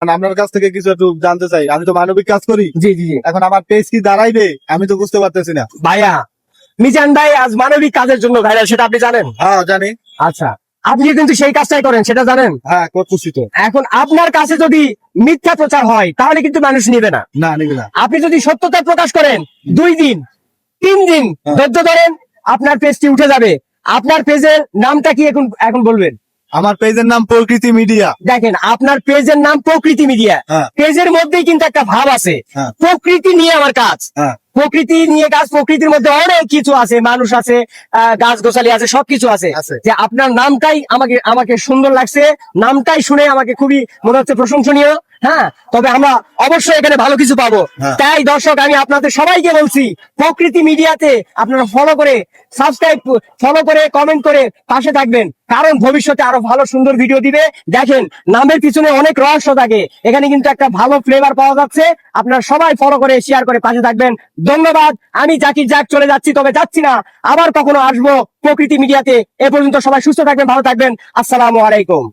আপনার কাছ থেকে কিছু একটু জানতে চাই। আমি তো মানবিক কাজ করি। জি জি জি। এখন আমার পেজ কি দাঁড়াইবে আমি তো বুঝতে পারতেছি না। ভাইয়া, মিজান ভাই আজ মানবিক কাজের জন্য ভাইরাল, সেটা আপনি জানেন? হ্যাঁ জানি। আচ্ছা, আপনি কিন্তু সেই কাজটাই করেন, সেটা জানেন? হ্যাঁ করতেছি তো। এখন আপনার কাছে যদি মিথ্যা প্রচার হয় তাহলে কিন্তু মানুষ নিবে না। না নিবি না। আপনি যদি সত্যতা প্রকাশ করেন 2 দিন 3 দিন ধৈর্য ধরেন, আপনার পেজটি উঠে যাবে। আপনার পেজের নামটা কি এখন এখন বলবেন? আমার পেজের নাম প্রকৃতি মিডিয়া। দেখেন, আপনার পেজের নাম প্রকৃতি মিডিয়া। হ্যাঁ। পেজের মধ্যেই কিন্তু একটা ভাব আছে, হ্যাঁ। প্রকৃতি নিয়ে আমার কাজ। হ্যাঁ। প্রকৃতি নিয়ে কাজ, প্রকৃতির মধ্যে অনেক কিছু আছে, মানুষ আছে, গাছ গোছালি আছে, সবকিছু আছে। আছে। যে আপনার নামটাই আমাকে আমাকে সুন্দর লাগছে, নামটাই শুনে আমাকে খুবই মনে হচ্ছে প্রশংসনীয়। হ্যাঁ, তবে আমরা অবশ্যই এখানে ভালো কিছু পাবো। হ্যাঁ। তাই দর্শক, আমি আপনাদের সবাইকে বলছি, প্রকৃতি মিডিয়াতে আপনারা ফলো করে, সাবস্ক্রাইব ফলো করে, কমেন্ট করে পাশে থাকবেন, কারণ ভবিষ্যতে আরো ভালো সুন্দর ভিডিও দিবে। দেখেন, নামের পিছনে অনেক রহস্য থাকে, এখানে কিন্তু একটা ভালো ফ্লেভার পাওয়া যাচ্ছে। আপনারা সবাই ফলো করে, শেয়ার করে পাশে থাকবেন। ধন্যবাদ। আমি জাকির জাক চলে যাচ্ছি, তবে যাচ্ছি না, আবার কখনো আসবো প্রকৃতি মিডিয়াতে। এ পর্যন্ত সবাই সুস্থ থাকবেন, ভালো থাকবেন। আসসালামু আলাইকুম।